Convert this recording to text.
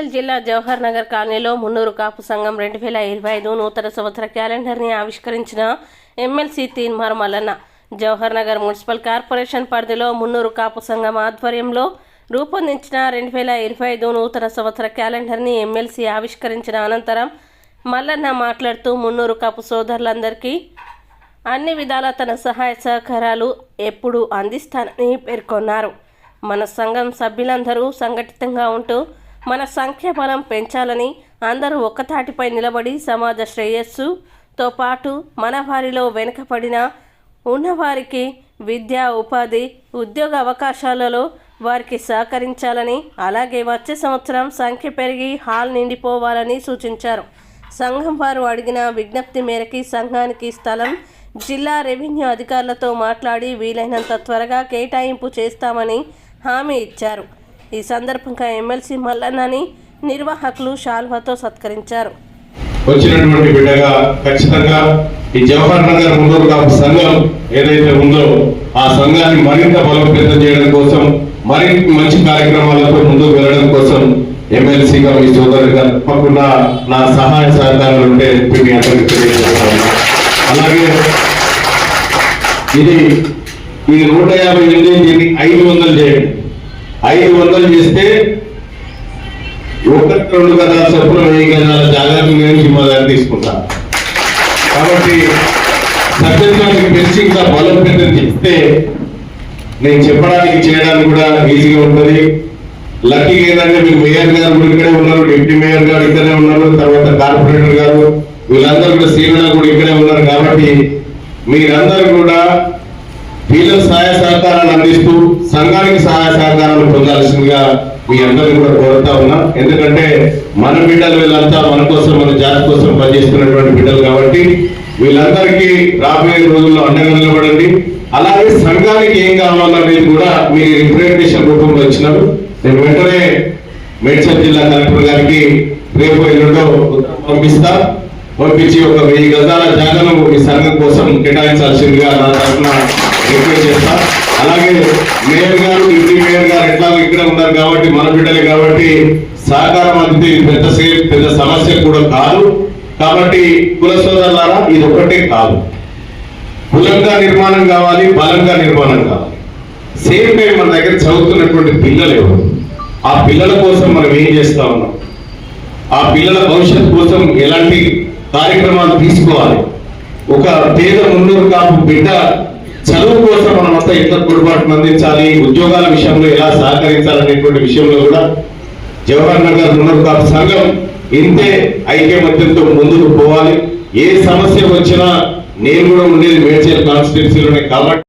మేడ్చల్ జిల్లా జవహర్ నగర్ కాలనీలో మున్నూరు కాపు సంఘం 2025 నూతన సంవత్సర క్యాలెండర్ని ఆవిష్కరించిన MLC Teenmar Mallanna Jawahar Nagar municipal corporation పరిధిలో మున్నూరు కాపు సంఘం ఆధ్వర్యంలో రూపొందించిన 2025 నూతన సంవత్సర క్యాలెండర్ని ఎమ్మెల్సీ ఆవిష్కరించిన అనంతరం మల్లన్న మాట్లాడుతూ మున్నూరు కాపు సోదరులందరికీ అన్ని విధాల తన సహాయ సహకారాలు ఎప్పుడూ అందిస్తానని పేర్కొన్నారు. మన సంఘం సభ్యులందరూ సంఘటితంగా ఉంటూ మన సంఖ్యాబలం పెంచాలని, అందరూ ఒక్కతాటిపై నిలబడి సమాజ శ్రేయస్సుతో పాటు మన వారిలో వెనుకబడిన ఉన్నవారికి విద్యా, ఉపాధి, ఉద్యోగ అవకాశాలలో వారికి సహకరించాలని, అలాగే వచ్చే సంవత్సరం సంఖ్య పెరిగి హాల్ నిండిపోవాలని సూచించారు. సంఘం వారు అడిగిన విజ్ఞప్తి మేరకు సంఘానికి స్థలం జిల్లా రెవెన్యూ అధికారులతో మాట్లాడి వీలైనంత త్వరగా కేటాయింపు చేస్తామని హామీ ఇచ్చారు. ఈ సందర్భంగా ఎమ్మెల్సీ మల్లన్నని నిర్వాహకులు శాల్వాతో సత్కరించారు. వచ్చినటువంటి బిడ్డగా ఖచ్చితంగా ఈ జవహర్ నగర్ మున్నూరు కాపు సంఘం ఏదైతే ఉందో ఆ సంఘాన్ని మరింత బలోపేతం చేయడం కోసం, మరింత మంచి కార్యక్రమాలతో ముందుకు వెళ్ళడం కోసం ఎమ్మెల్సీగా మీ సోదరుగా తప్పకుండా నా సహాయ సహకారాలు ఉంటే మీ అందరికీ తెలియజేస్తాను. అలాగే ఇది 150 దీన్ని 500 చేయండి. 500 చేస్తే 1-2 గదాల చొప్పున 1000 గదాల జాగ్రత్త నేను మొదలు తీసుకుంటాను. కాబట్టి సభ్యత్వానికి పెంచి ఇంకా బలోపేతం చేస్తే నేను చెప్పడానికి చేయడానికి కూడా ఈజీగా ఉంటుంది. లక్కీగా ఏంటంటే మీకు మేయర్ గారు కూడా ఇక్కడే ఉన్నారు, డిప్యూటీ మేయర్ గారు ఇక్కడే ఉన్నారు, తర్వాత కార్పొరేటర్ గారు వీళ్ళందరూ కూడా సీనియర్ కూడా ఇక్కడే ఉన్నారు. కాబట్టి మీరందరూ కూడా వీళ్ళ సహాయ సహకారాలు అందిస్తూ సంఘానికి సహాయ సహకారాలు పొందాల్సిందిగా మీ అందరినీ కూడా కోరుతా ఉన్నా. ఎందుకంటే మన బిడ్డలు వీళ్ళంతా మన కోసం, మన జాతి కోసం పనిచేస్తున్నటువంటి బిడ్డలు కాబట్టి వీళ్ళందరికీ రాబోయే రోజుల్లో అండగా నిలబడండి. అలాగే సంఘానికి ఏం కావాలనేది కూడా మీరు రిప్రజెంటేషన్ రూపంలో ఇచ్చినారు. నేను వెంటనే మేడ్చల్ జిల్లా కలెక్టర్ గారికి రేపు ఎల్లుండో పంపించి ఒక 1000 గజాల జాగాను ఈ సంఘం కోసం కేటాయించాల్సిందిగా నా తరఫున రిక్వెస్ట్ చేస్తా. అలాగే మేయర్ గారు, డిప్యూటీ మేయర్ గారు ఎట్లాగో ఇక్కడ ఉన్నారు కాబట్టి మన బిడ్డలే కాబట్టి సహకారం అందితే ఇది పెద్ద సమస్య కూడా కాదు. కాబట్టి కుల సోదరులారా ఇది ఒకటే కాదు, కులంగా నిర్మాణం కావాలి, బలంగా నిర్మాణం కావాలి. సేమ్ టైం మన దగ్గర చదువుతున్నటువంటి పిల్లలు ఎవరు, ఆ పిల్లల కోసం మనం ఏం చేస్తా ఉన్నాం, ఆ పిల్లల భవిష్యత్తు కోసం ఎలాంటి కార్యక్రమాలు తీసుకోవాలి, ఒక పేద మున్నూరు కాపు బిడ్డ చదువు కోసం మనం అంతా ఎంత తోడ్పాటును అందించాలి, ఉద్యోగాల విషయంలో ఎలా సహకరించాలనేటువంటి విషయంలో కూడా జవహర్ నగర్ మున్నూరు కాపు సంఘం ఇంతే ఐక్యమత్యంతో ముందుకు పోవాలి. ఏ సమస్య వచ్చినా నేను కూడా ఉండేది మేడ్చల్ కాన్స్టిట్యున్సీలోనే కాబట్టి